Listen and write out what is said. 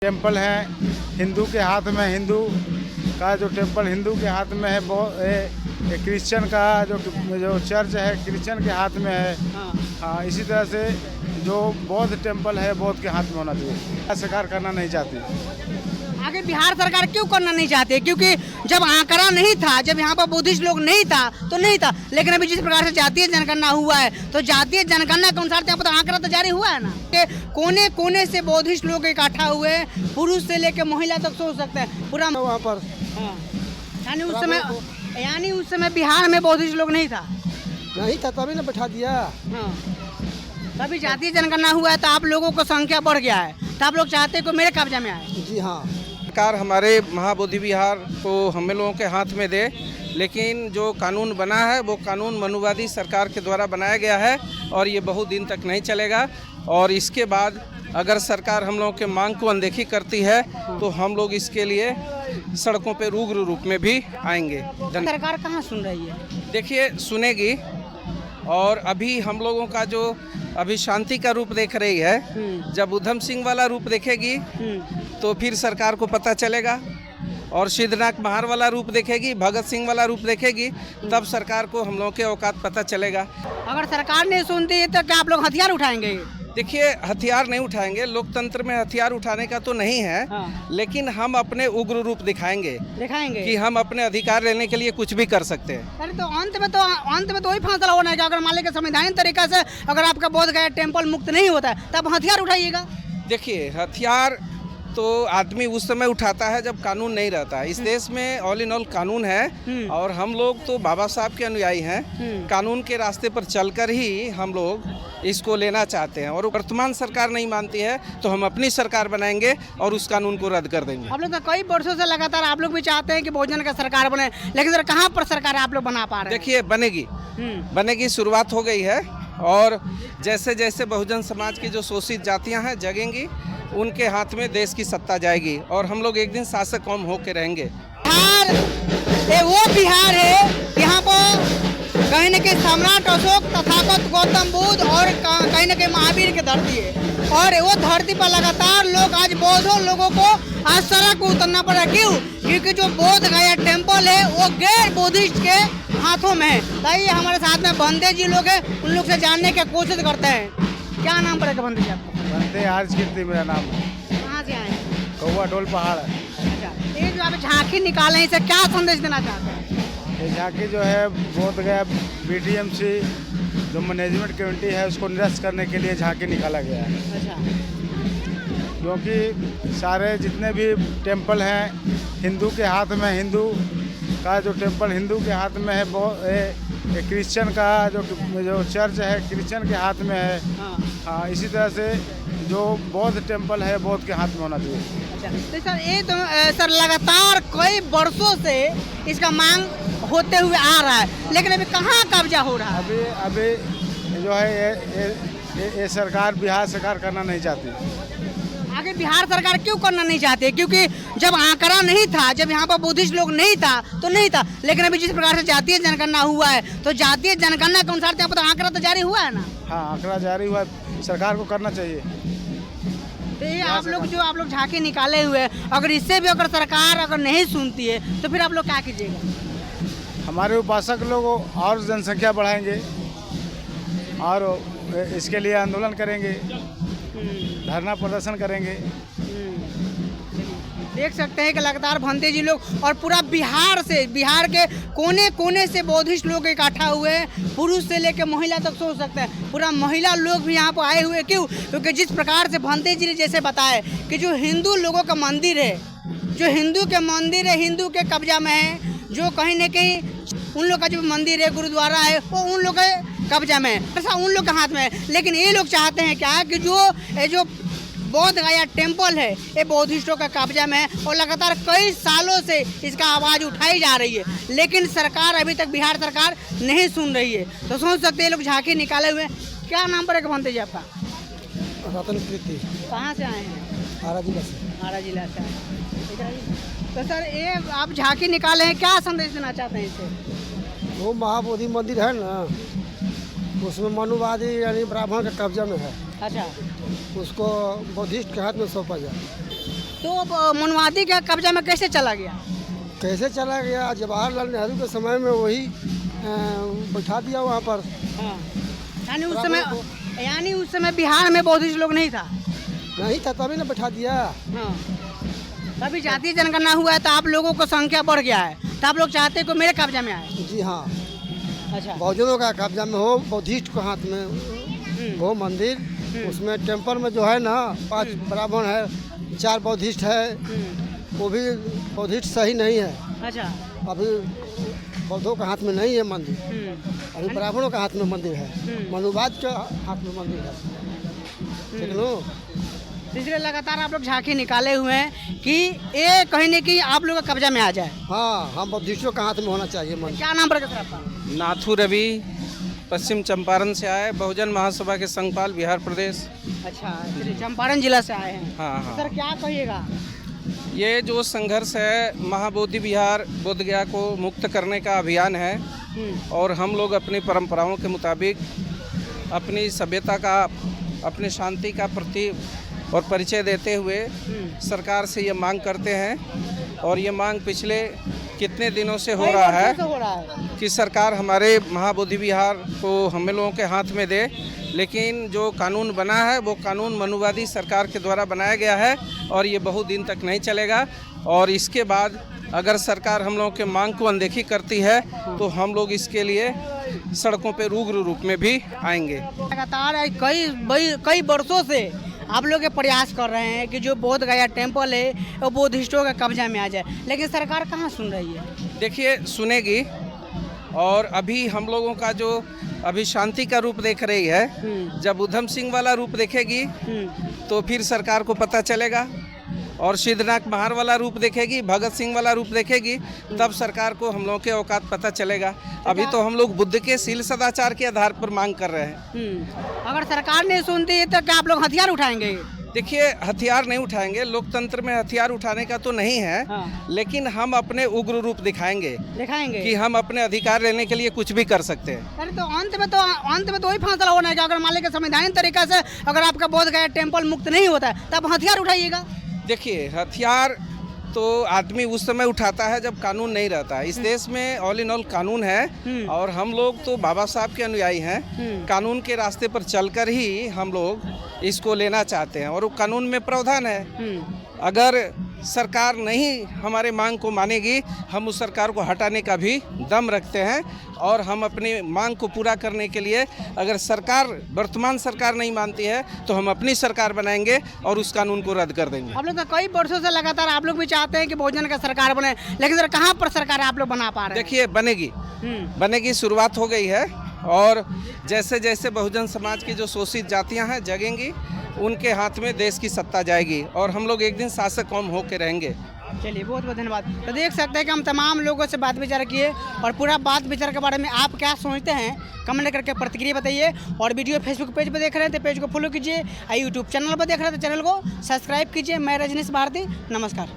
Temple है हिंदू के हाथ में, हिंदू का जो टेम्पल हिंदू के हाथ में है, वो क्रिश्चियन का जो चर्च है क्रिश्चियन के हाथ में है। हाँ, इसी तरह से जो बौद्ध टेम्पल है बौद्ध के हाथ में होना चाहिए। सरकार करना नहीं चाहती। आगे बिहार सरकार क्यों करना नहीं चाहती? क्योंकि जब आंकड़ा नहीं था, जब यहाँ पर बुद्धिस्ट लोग नहीं था तो नहीं था, लेकिन अभी जिस प्रकार से जातीय जनगणना हुआ है तो जातीय जनगणना के अनुसार यहाँ पर आंकड़ा तो जारी हुआ है ना कि कोने कोने से बुद्धिस्ट लोग इकट्ठा हुए, पुरुष से लेकर महिला तक सोच सकते हैं पूरा वहाँ पर। यानी उस समय बिहार में बुद्धिस्ट लोग नहीं था तभी ना बैठा दिया। हाँ, तभी जातीय जनगणना हुआ है तो आप लोगों को संख्या बढ़ गया है, तो आप लोग चाहते हैं कि मेरे कब्जा में आए। जी हाँ, सरकार हमारे महाबोधि विहार को हम लोगों के हाथ में दे, लेकिन जो कानून बना है वो कानून मनुवादी सरकार के द्वारा बनाया गया है और ये बहुत दिन तक नहीं चलेगा। और इसके बाद अगर सरकार हम लोगों के मांग को अनदेखी करती है तो हम लोग इसके लिए सड़कों पे रुग्र रूप में भी आएंगे। सरकार कहाँ सुन रही है? देखिए, सुनेगी। और अभी हम लोगों का जो अभी शांति का रूप देख रही है, जब उधम सिंह वाला रूप देखेगी तो फिर सरकार को पता चलेगा। और सिद्धनाथ महार वाला रूप देखेगी, भगत सिंह वाला रूप देखेगी, तब सरकार को हम लोगों के औकात पता चलेगा। अगर सरकार नहीं सुनती तो क्या आप लोग हथियार उठाएंगे? देखिए, हथियार नहीं उठाएंगे, लोकतंत्र में हथियार उठाने का तो नहीं है। हाँ। लेकिन हम अपने उग्र रूप दिखाएंगे कि हम अपने अधिकार लेने के लिए कुछ भी कर सकते हैं। अरे तो अंत में तो वही फैसला होना है कि अगर मान लीजिए संवैधानिक तरीका से अगर आपका बोध गया टेम्पल मुक्त नहीं होता है तब हथियार उठाइएगा। देखिए, हथियार तो आदमी उस समय उठाता है जब कानून नहीं रहता है। इस देश में ऑल इन ऑल कानून है और हम लोग तो बाबा साहब के अनुयायी हैं। कानून के रास्ते पर चलकर ही हम लोग इसको लेना चाहते हैं और वर्तमान सरकार नहीं मानती है तो हम अपनी सरकार बनाएंगे और उस कानून को रद्द कर देंगे। आप लोग तो कई वर्षों से लगातार आप लोग भी चाहते हैं कि बहुजन का सरकार बने, लेकिन सर कहाँ पर सरकार आप लोग बना पा रहे हैं? देखिए, बनेगी, शुरुआत हो गई है। और जैसे जैसे बहुजन समाज की जो शोषित जातियां हैं जगेंगी, उनके हाथ में देश की सत्ता जाएगी और हम लोग एक दिन शासक कौम होके रहेंगे। बिहार ये वो बिहार है यहाँ पर कहीं न कहीं सम्राट अशोक, तथागत गौतम बुद्ध और कहीं न कहीं महावीर की धरती है। और वो धरती पर लगातार लोग आज बौद्धों लोगों को आज सड़क को उतरना पड़ा। क्यों? क्योंकि जो बोध गया टेम्पल है वो गैर बुद्धिस्ट के हाथों में है। ताकि हमारे साथ में बंदे जी लोग हैं, उन लोग से जानने की कोशिश करते हैं। क्या नाम पड़ेगा बंदे जी आपको? बनते आर्ज कीर्ति मेरा नाम है। कहाँ से आए हैं? कौवा डोल पहाड़। ये जो आप झांकी निकाले हैं, इसे क्या संदेश देना चाहते हैं? ये झांकी जो है बोध गया BTMC जो मैनेजमेंट कमेटी है उसको निरस्त करने के लिए झांकी निकाला गया है। अच्छा, क्योंकि सारे जितने भी टेम्पल हैं हिंदू के हाथ में, हिंदू का जो टेम्पल हिंदू के हाथ में है, वो क्रिश्चियन का जो चर्च है क्रिश्चियन के हाथ में है। हाँ, इसी तरह से जो बौद्ध टेम्पल है बौद्ध के हाथ में होना चाहिए। अच्छा, तो सर ये तो सर लगातार कई वर्षों से इसका मांग होते हुए आ रहा है, लेकिन अभी कहाँ कब्जा हो रहा है? अभी जो है ये सरकार बिहार सरकार करना नहीं चाहती। आगे बिहार सरकार क्यों करना नहीं चाहती? क्योंकि जब आंकड़ा नहीं था, जब यहाँ पर बुद्धिस्ट लोग नहीं था तो नहीं था, लेकिन अभी जिस प्रकार से जातीय जनगणना हुआ है तो जातीय जनगणना के अनुसार यहाँ पर आंकड़ा तो जारी हुआ है ना। हाँ, आंकड़ा जारी हुआ, सरकार को करना चाहिए। तो ये आप लोग झांकी निकाले हुए हैं, अगर इससे भी अगर सरकार अगर नहीं सुनती है तो फिर आप लोग क्या कीजिएगा? हमारे उपासक लोग और जनसंख्या बढ़ाएंगे और इसके लिए आंदोलन करेंगे, धरना प्रदर्शन करेंगे। देख सकते हैं कि लगातार भंते जी लोग और पूरा बिहार के कोने कोने से बुद्धिस्ट लोग इकट्ठा हुए हैं, पुरुष से लेकर महिला तक सोच सकते हैं। पूरा महिला लोग भी यहाँ पर आए हुए। क्यों? क्योंकि जिस प्रकार से भंते जी ने जैसे बताए कि जो हिंदू लोगों का मंदिर है, जो हिंदू के मंदिर है हिंदू के कब्जा में है, जो कहीं न कहीं उन लोग का जो मंदिर है गुरुद्वारा है वो उन लोग के कब्जा में है, ऐसा उन लोग के हाथ में है। लेकिन ये लोग चाहते हैं क्या कि जो बोध गया टेम्पल है ये बौद्धिस्टों का कब्जा में है और लगातार कई सालों से इसका आवाज़ उठाई जा रही है, लेकिन सरकार अभी तक बिहार सरकार नहीं सुन रही है। तो सोच सकते हैं लोग झांकी निकाले हुए। क्या नाम पड़ेगा भंते जी आपका? रतन कीर्ति। कहाँ से आए हैं? आरा जिला से। आरा जिला से आए। तो सर ये आप झांकी निकाले हैं, क्या संदेश देना चाहते हैं इसे? वो महाबोधि मंदिर है ना, उसमें मनुवादी यानी ब्राह्मण का कब्जा में है। अच्छा, उसको बुद्धिस्ट के हाथ में सौंपा जाए। तो अब मनुवादी का कब्जा में कैसे चला गया? कैसे चला गया? जवाहरलाल नेहरू के समय में वही बैठा दिया वहाँ पर। हाँ। यानी उस समय बिहार में बौद्धिस्ट लोग नहीं था। नहीं था तभी ना बैठा दिया। हाँ। तभी जातीय जनगणना हुआ है तो आप लोगों को संख्या बढ़ गया है, तो आप लोग चाहते हैं कि मेरे कब्जा में आए। जी हाँ, अच्छा। बहुजनों का कब्जा में हो, बौद्धिस्ट को हाथ में हो मंदिर। उसमें टेम्पल में जो है ना 5 ब्राह्मण है, 4 बौद्धिस्ट है, वो भी बौद्धिस्ट सही नहीं है। अच्छा। अभी बौद्धों का हाथ में नहीं है मंदिर, अभी ब्राह्मणों का हाथ में मंदिर है, मनुवाद के हाथ में मंदिर है। ठीक नो? इसलिए लगातार आप लोग झांकी निकाले हुए हैं कि ये कहीं न कहीं आप लोगों का कब्जा में आ जाए। हाँ, हम बौद्धिस्टों का हाथ में होना चाहिए मंदिर। क्या नाम पड़ेगा सर आपका? नाथू रवि, पश्चिम चंपारण से आए, बहुजन महासभा के संघपाल, बिहार प्रदेश। अच्छा, चंपारण जिला से आए हैं। हाँ हाँ। सर क्या कहिएगा? ये जो संघर्ष है, महाबोधि विहार बोधगया को मुक्त करने का अभियान है और हम लोग अपनी परंपराओं के मुताबिक अपनी सभ्यता का, अपनी शांति का प्रति और परिचय देते हुए सरकार से ये मांग करते हैं और ये मांग पिछले कितने दिनों से हो रहा है कि सरकार हमारे महाबोधि विहार को हम लोगों के हाथ में दे, लेकिन जो कानून बना है वो कानून मनुवादी सरकार के द्वारा बनाया गया है और ये बहुत दिन तक नहीं चलेगा। और इसके बाद अगर सरकार हम लोगों के मांग को अनदेखी करती है तो हम लोग इसके लिए सड़कों पे उग्र रूप में भी आएंगे। लगातार कई वर्षों से आप लोग ये प्रयास कर रहे हैं कि जो बोध गया टेम्पल है वो बौद्धिस्टों का कब्जा में आ जाए, लेकिन सरकार कहाँ सुन रही है? देखिए, सुनेगी। और अभी हम लोगों का जो अभी शांति का रूप देख रही है, जब उधम सिंह वाला रूप देखेगी तो फिर सरकार को पता चलेगा, और सिद्धनाथ महार वाला रूप देखेगी, भगत सिंह वाला रूप देखेगी, तब सरकार को हम लोगों के औकात पता चलेगा। अभी तो हम लोग बुद्ध के शील सदाचार के आधार पर मांग कर रहे हैं। अगर सरकार नहीं सुनती है तो क्या आप लोग हथियार उठाएंगे? देखिए, हथियार नहीं उठाएंगे, लोकतंत्र में हथियार उठाने का तो नहीं है। हाँ। लेकिन हम अपने उग्र रूप दिखाएंगे कि हम अपने अधिकार लेने के लिए कुछ भी कर सकते हैं। अरे तो अंत में तो वही फैसला होना है कि अगर मान लीजिए संवैधानिक तरीका से अगर आपका बोध गया टेम्पल मुक्त नहीं होता है तब हथियार उठाइएगा। देखिए, हथियार तो आदमी उस समय उठाता है जब कानून नहीं रहता है। इस देश में ऑल इन ऑल कानून है और हम लोग तो बाबा साहब के अनुयायी हैं। कानून के रास्ते पर चलकर ही हम लोग इसको लेना चाहते हैं और वो कानून में प्रावधान है। अगर सरकार नहीं हमारे मांग को मानेगी, हम उस सरकार को हटाने का भी दम रखते हैं और हम अपनी मांग को पूरा करने के लिए, अगर सरकार, वर्तमान सरकार नहीं मानती है तो हम अपनी सरकार बनाएंगे और उस कानून को रद्द कर देंगे। आप लोग तो कई वर्षों से लगातार आप लोग भी चाहते हैं कि बहुजन का सरकार बने, लेकिन सर कहाँ पर सरकार आप लोग बना पा रहे हैं? देखिए, बनेगी, शुरुआत हो गई है और जैसे जैसे बहुजन समाज की जो शोषित जातियां हैं जगेंगी, उनके हाथ में देश की सत्ता जाएगी और हम लोग एक दिन शासक कौम होकर रहेंगे। चलिए, बहुत बहुत धन्यवाद। तो देख सकते हैं कि हम तमाम लोगों से बात विचार किए और पूरा बात विचार के बारे में आप क्या सोचते हैं कमेंट करके प्रतिक्रिया बताइए। और वीडियो फेसबुक पेज पर देख रहे हैं तो पेज को फॉलो कीजिए, यूट्यूब चैनल पर देख रहे हैं तो चैनल को सब्सक्राइब कीजिए। मैं रजनीश भारती, नमस्कार।